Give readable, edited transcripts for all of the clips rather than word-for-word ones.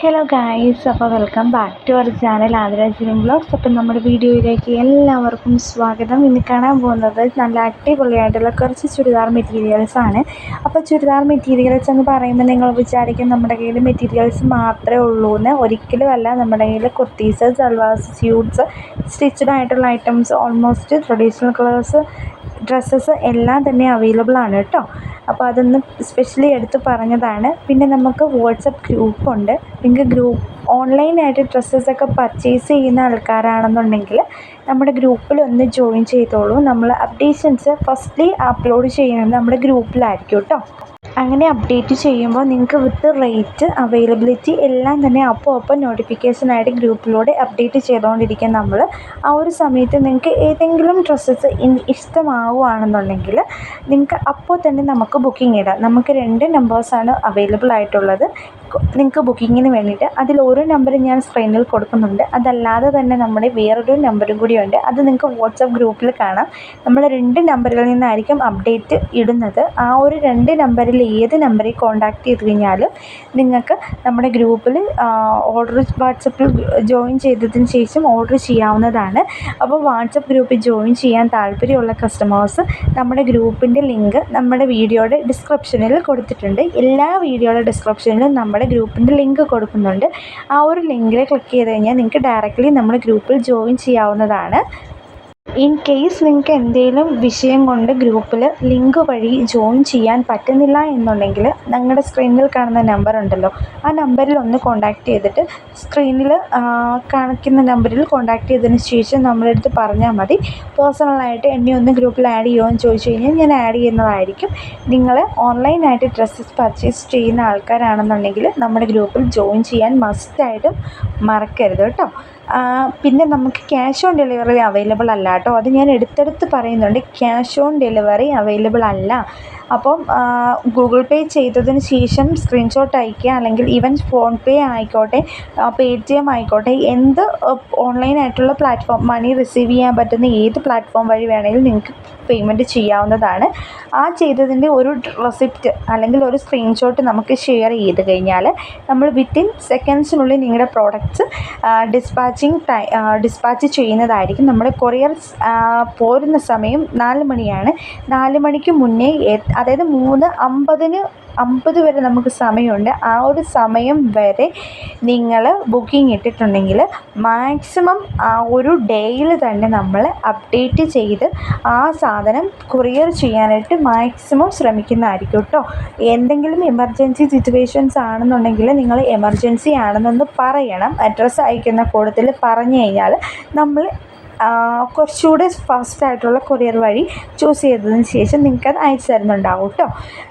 Hello guys, അപ്പോൾ welcome back to our channel ആതിരാജിലും vlogs. അപ്പം നമ്മുടെ വീഡിയോയിലേക്ക് എല്ലാവർക്കും സ്വാഗതം. ഇന്ന് കാണാൻ പോകുന്നത് നല്ല അടിപൊളിയായിട്ടുള്ള കുറച്ച് ചുരിദാർ മെറ്റീരിയൽസാണ്. അപ്പോൾ ചുരിദാർ മെറ്റീരിയൽസ് എന്ന് പറയുമ്പോൾ നിങ്ങൾ വിചാരിക്കും നമ്മുടെ കയ്യിൽ മെറ്റീരിയൽസ് മാത്രമേ ഉള്ളൂ എന്ന്. ഒരിക്കലും അല്ല. നമ്മുടെ കയ്യിൽ കുർത്തീസ്, സൽവാർസ്, സ്യൂട്ട്സ്, സ്റ്റിച്ചഡ് ആയിട്ടുള്ള items, almost traditional colours, dresses എല്ലാം തന്നെ അവൈലബിൾ ആണ് കേട്ടോ. അപ്പോൾ അതൊന്ന് സ്പെഷ്യലി എടുത്ത് പറഞ്ഞതാണ്. പിന്നെ നമുക്ക് വാട്സപ്പ് ഗ്രൂപ്പുണ്ട്. നിങ്ങൾക്ക് ഓൺലൈനായിട്ട് ഡ്രസ്സസൊക്കെ പർച്ചേസ് ചെയ്യുന്ന ആൾക്കാരാണെന്നുണ്ടെങ്കിൽ നമ്മുടെ ഗ്രൂപ്പിൽ ഒന്ന് ജോയിൻ ചെയ്തോളൂ. നമ്മൾ അപ്ഡേഷൻസ് ഫസ്റ്റ്ലി അപ്ലോഡ് ചെയ്യുന്നത് നമ്മുടെ ഗ്രൂപ്പിലായിരിക്കും കേട്ടോ. അങ്ങനെ അപ്ഡേറ്റ് ചെയ്യുമ്പോൾ നിങ്ങൾക്ക് വിത്ത് റേറ്റ്, അവൈലബിലിറ്റി എല്ലാം തന്നെ അപ്പോൾ നോട്ടിഫിക്കേഷനായിട്ട് ഗ്രൂപ്പിലൂടെ അപ്ഡേറ്റ് ചെയ്തുകൊണ്ടിരിക്കും നമ്മൾ. ആ ഒരു സമയത്ത് നിങ്ങൾക്ക് ഏതെങ്കിലും ഡ്രസ്സസ് ഇഷ്ടമാവുകയാണെന്നുണ്ടെങ്കിൽ നിങ്ങൾക്ക് അപ്പോൾ തന്നെ നമുക്ക് ബുക്കിംഗ് ഇടാം. നമുക്ക് 2 നമ്പേഴ്സാണ് അവൈലബിൾ ആയിട്ടുള്ളത് നിങ്ങൾക്ക് ബുക്കിങ്ങിന് വേണ്ടിയിട്ട്. അതിലൊരു നമ്പർ ഞാൻ സ്ക്രീനിൽ കൊടുക്കുന്നുണ്ട്. അതല്ലാതെ തന്നെ നമ്മുടെ വേറൊരു നമ്പറും കൂടിയുണ്ട്. അത് നിങ്ങൾക്ക് വാട്സപ്പ് ഗ്രൂപ്പിൽ കാണാം. നമ്മൾ 2 നമ്പറുകളിൽ നിന്നായിരിക്കും അപ്ഡേറ്റ് ഇടുന്നത്. ആ ഒരു 2 നമ്പറിൽ ഏത് നമ്പറിൽ കോൺടാക്റ്റ് ചെയ്ത് കഴിഞ്ഞാലും നിങ്ങൾക്ക് നമ്മുടെ ഗ്രൂപ്പിൽ വാട്സപ്പിൽ ജോയിൻ ചെയ്തതിന് ശേഷം ഓർഡർ ചെയ്യാവുന്നതാണ്. അപ്പോൾ വാട്സപ്പ് ഗ്രൂപ്പിൽ ജോയിൻ ചെയ്യാൻ താല്പര്യമുള്ള കസ്റ്റമേഴ്സ് നമ്മുടെ ഗ്രൂപ്പിൻ്റെ ലിങ്ക് നമ്മുടെ വീഡിയോയുടെ ഡിസ്ക്രിപ്ഷനിൽ കൊടുത്തിട്ടുണ്ട്. എല്ലാ വീഡിയോയുടെ ഡിസ്ക്രിപ്ഷനിലും നമ്മുടെ ഗ്രൂപ്പിൻ്റെ ലിങ്ക് കൊടുക്കുന്നുണ്ട്. ആ ഒരു ലിങ്കിൽ ക്ലിക്ക് ചെയ്ത് കഴിഞ്ഞാൽ നിങ്ങൾക്ക് ഡയറക്റ്റ്ലി നമ്മുടെ ഗ്രൂപ്പിൽ ജോയിൻ ചെയ്യാവുന്നതാണ്. ഇൻ കേസ് നിങ്ങൾക്ക് എന്തെങ്കിലും വിഷയം കൊണ്ട് ഗ്രൂപ്പിൽ ലിങ്ക് വഴി ജോയിൻ ചെയ്യാൻ പറ്റുന്നില്ല എന്നുണ്ടെങ്കിൽ നിങ്ങളുടെ സ്ക്രീനിൽ കാണുന്ന നമ്പർ ഉണ്ടല്ലോ, ആ നമ്പറിൽ ഒന്ന് കോൺടാക്റ്റ് ചെയ്തിട്ട് സ്ക്രീനിൽ കാണിക്കുന്ന നമ്പറിൽ കോൺടാക്റ്റ് ചെയ്തതിന് ശേഷം നമ്മുടെ അടുത്ത് പറഞ്ഞാൽ മതി. പേഴ്സണലായിട്ട് എന്നെ ഒന്ന് ഗ്രൂപ്പിൽ ആഡ് ചെയ്യുമോ എന്ന് ചോദിച്ചു കഴിഞ്ഞാൽ ഞാൻ ആഡ് ചെയ്യുന്നതായിരിക്കും. നിങ്ങൾ ഓൺലൈനായിട്ട് ഡ്രസ്സസ് പർച്ചേസ് ചെയ്യുന്ന ആൾക്കാരാണെന്നുണ്ടെങ്കിൽ നമ്മുടെ ഗ്രൂപ്പിൽ ജോയിൻ ചെയ്യാൻ മസ്റ്റായിട്ടും മറക്കരുത് കേട്ടോ. പിന്നെ നമുക്ക് ക്യാഷ് ഓൺ ഡെലിവറി അവൈലബിൾ അല്ല കേട്ടോ. അത് ഞാൻ എടുത്തെടുത്ത് പറയുന്നുണ്ട്. ക്യാഷ് ഓൺ ഡെലിവറി അവൈലബിൾ അല്ല. അപ്പം ഗൂഗിൾ പേ ചെയ്തതിന് ശേഷം സ്ക്രീൻഷോട്ട് അയയ്ക്കുക, അല്ലെങ്കിൽ ഈവൻ ഫോൺ പേ ആയിക്കോട്ടെ, പേടിഎം ആയിക്കോട്ടെ, എന്ത് ഓൺലൈനായിട്ടുള്ള പ്ലാറ്റ്ഫോം, മണി റിസീവ് ചെയ്യാൻ പറ്റുന്ന ഏത് പ്ലാറ്റ്ഫോം വഴി വേണമെങ്കിലും നിങ്ങൾക്ക് പേയ്മെൻറ്റ് ചെയ്യാവുന്നതാണ്. ആ ചെയ്തതിൻ്റെ ഒരു റെസിപ്റ്റ് അല്ലെങ്കിൽ ഒരു സ്ക്രീൻഷോട്ട് നമുക്ക് ഷെയർ ചെയ്ത് കഴിഞ്ഞാൽ നമ്മൾ വിത്തിൻ സെക്കൻഡ്സിനുള്ളിൽ നിങ്ങളുടെ പ്രോഡക്റ്റ്സ് ഡിസ്പാച്ച് ചെയ്യുന്നതായിരിക്കും. നമ്മുടെ കൊറിയർ പോരുന്ന സമയം 4 മണിയാണ്. 4 മണിക്ക് മുന്നേ, അതായത് 3:50 വരെ നമുക്ക് സമയമുണ്ട്. ആ ഒരു സമയം വരെ നിങ്ങൾ ബുക്കിംഗ് ഇട്ടിട്ടുണ്ടെങ്കിൽ മാക്സിമം ആ ഒരു ഡേയിൽ തന്നെ നമ്മൾ അപ്ഡേറ്റ് ചെയ്ത് ആ സാധനം കൊറിയർ ചെയ്യാനായിട്ട് മാക്സിമം ശ്രമിക്കുന്നതായിരിക്കും കേട്ടോ. എന്തെങ്കിലും എമർജൻസി സിറ്റുവേഷൻസ് ആണെന്നുണ്ടെങ്കിൽ നിങ്ങൾ എമർജൻസി ആണെന്നൊന്ന് പറയണം. അഡ്രസ്സ് അയക്കുന്ന കൂട്ടത്തിൽ പറഞ്ഞു കഴിഞ്ഞാൽ നമ്മൾ കുറച്ചുകൂടെ ഫാസ്റ്റായിട്ടുള്ള കൊറിയർ വഴി ചൂസ് ചെയ്തതിന് ശേഷം നിങ്ങൾക്കത് അയച്ചു തരുന്നുണ്ടാവും കേട്ടോ.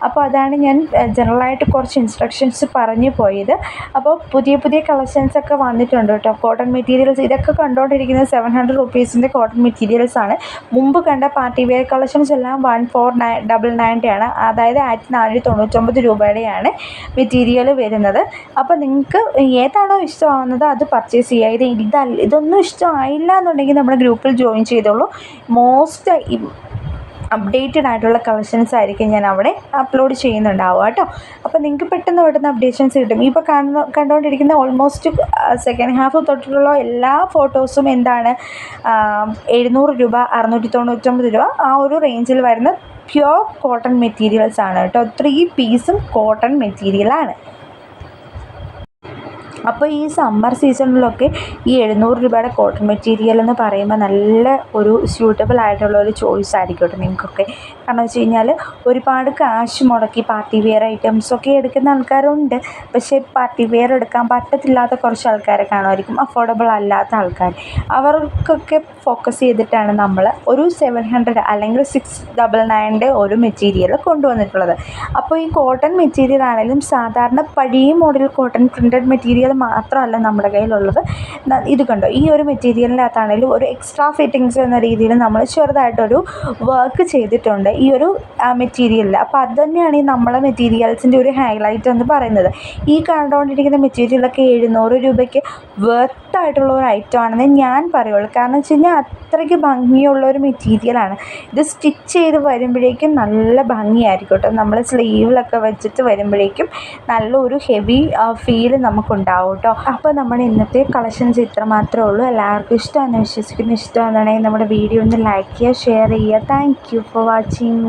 അപ്പോൾ അതാണ് ഞാൻ ജനറലായിട്ട് കുറച്ച് ഇൻസ്ട്രക്ഷൻസ് പറഞ്ഞു പോയത്. അപ്പോൾ പുതിയ കളക്ഷൻസൊക്കെ വന്നിട്ടുണ്ട് കേട്ടോ. കോട്ടൺ മെറ്റീരിയൽസ്, ഇതൊക്കെ കണ്ടുകൊണ്ടിരിക്കുന്നത് 700 റുപ്പീസിൻ്റെ കോട്ടൺ മെറ്റീരിയൽസാണ്. മുമ്പ് കണ്ട പാർട്ടി വെയർ കളക്ഷൻസ് എല്ലാം 1499 ആണ്. അതായത് 1499 രൂപയുടെയാണ് മെറ്റീരിയൽ വരുന്നത്. അപ്പോൾ നിങ്ങൾക്ക് ഏതാണോ ഇഷ്ടമാവുന്നത് അത് പർച്ചേസ് ചെയ്യുക. ഇതൊന്നും ഇഷ്ടമായില്ല എന്നുണ്ടെങ്കിൽ നമ്മുടെ ഗ്രൂപ്പിൽ ജോയിൻ ചെയ്തോളൂ. മോസ്റ്റ് അപ്ഡേറ്റഡ് ആയിട്ടുള്ള കളക്ഷൻസ് ആയിരിക്കും ഞാൻ അവിടെ അപ്ലോഡ് ചെയ്യുന്നുണ്ടാവുക കേട്ടോ. അപ്പോൾ നിങ്ങൾക്ക് പെട്ടെന്ന് അപ്ഡേഷൻസ് കിട്ടും. ഇപ്പോൾ കണ്ടുകൊണ്ടിരിക്കുന്ന ഓൾമോസ്റ്റ് സെക്കൻഡ് ഹാഫ് തൊട്ടിട്ടുള്ള എല്ലാ ഫോട്ടോസും എന്താണ് 700 രൂപ, 699 രൂപ, ആ ഒരു റേഞ്ചിൽ വരുന്ന പ്യുവർ കോട്ടൺ മെറ്റീരിയൽസ് ആണ് കേട്ടോ. 3 പീസും കോട്ടൺ മെറ്റീരിയലാണ്. അപ്പോൾ ഈ സമ്മർ സീസണിലൊക്കെ ഈ 700 രൂപയുടെ കോട്ടൺ മെറ്റീരിയൽ എന്ന് പറയുമ്പോൾ നല്ല ഒരു സ്യൂട്ടബിൾ ആയിട്ടുള്ള ഒരു ചോയ്സ് ആയിരിക്കും കേട്ടോ നിങ്ങൾക്കൊക്കെ. കാരണം വെച്ച് കഴിഞ്ഞാൽ ഒരുപാട് കാശ് മുടക്കി പാർട്ടി വെയർ ഐറ്റംസൊക്കെ എടുക്കുന്ന ആൾക്കാരുണ്ട്. പക്ഷേ പാർട്ടി വെയർ എടുക്കാൻ പറ്റത്തില്ലാത്ത കുറച്ച് ആൾക്കാരെ കാണുമായിരിക്കും, അഫോർഡബിൾ അല്ലാത്ത ആൾക്കാർ. അവർക്കൊക്കെ ഫോക്കസ് ചെയ്തിട്ടാണ് നമ്മൾ ഒരു 700 അല്ലെങ്കിൽ 699 ഒരു മെറ്റീരിയൽ കൊണ്ടുവന്നിട്ടുള്ളത്. അപ്പോൾ ഈ കോട്ടൺ മെറ്റീരിയൽ ആണെങ്കിലും സാധാരണ പഴയ മോഡൽ കോട്ടൺ പ്രിൻറ്റഡ് മെറ്റീരിയൽ മാത്രമല്ല നമ്മുടെ കയ്യിലുള്ളത്. ഇത് കണ്ടോ, ഈ ഒരു മെറ്റീരിയലിനകത്താണെങ്കിലും ഒരു എക്സ്ട്രാ ഫിറ്റിങ്സ് എന്ന രീതിയിൽ നമ്മൾ ചെറുതായിട്ടൊരു വർക്ക് ചെയ്തിട്ടുണ്ട് ഈ ഒരു മെറ്റീരിയലിൽ. അപ്പോൾ അത് തന്നെയാണ് ഈ നമ്മളെ മെറ്റീരിയൽസിൻ്റെ ഒരു ഹൈലൈറ്റ് എന്ന് പറയുന്നത്. ഈ കണ്ടുകൊണ്ടിരിക്കുന്ന മെറ്റീരിയലൊക്കെ 700 രൂപയ്ക്ക് വർത്തായിട്ടുള്ള ഒരു ഐറ്റം ആണെന്ന് ഞാൻ പറയുള്ളൂ. കാരണം വെച്ച് കഴിഞ്ഞാൽ അത്രയ്ക്ക് ഭംഗിയുള്ള ഒരു മെറ്റീരിയലാണ്. ഇത് സ്റ്റിച്ച് ചെയ്ത് വരുമ്പോഴേക്കും നല്ല ഭംഗിയായിരിക്കും കേട്ടോ. നമ്മൾ സ്ലീവിലൊക്കെ വെച്ചിട്ട് വരുമ്പോഴേക്കും നല്ലൊരു ഹെവി ഫീൽ നമുക്കുണ്ടാവും. ഉണ്ടാവും കേട്ടോ. അപ്പോൾ നമ്മുടെ ഇന്നത്തെ കളക്ഷൻസ് ഇത്ര മാത്രമേ ഉള്ളൂ. എല്ലാവർക്കും ഇഷ്ടമാണെന്ന് വിശ്വസിക്കുന്നു. ഇഷ്ടമാണെന്നുണ്ടെങ്കിൽ നമ്മുടെ വീഡിയോ ഒന്ന് ലൈക്ക് ചെയ്യുക, ഷെയർ ചെയ്യുക. Thank you for watching.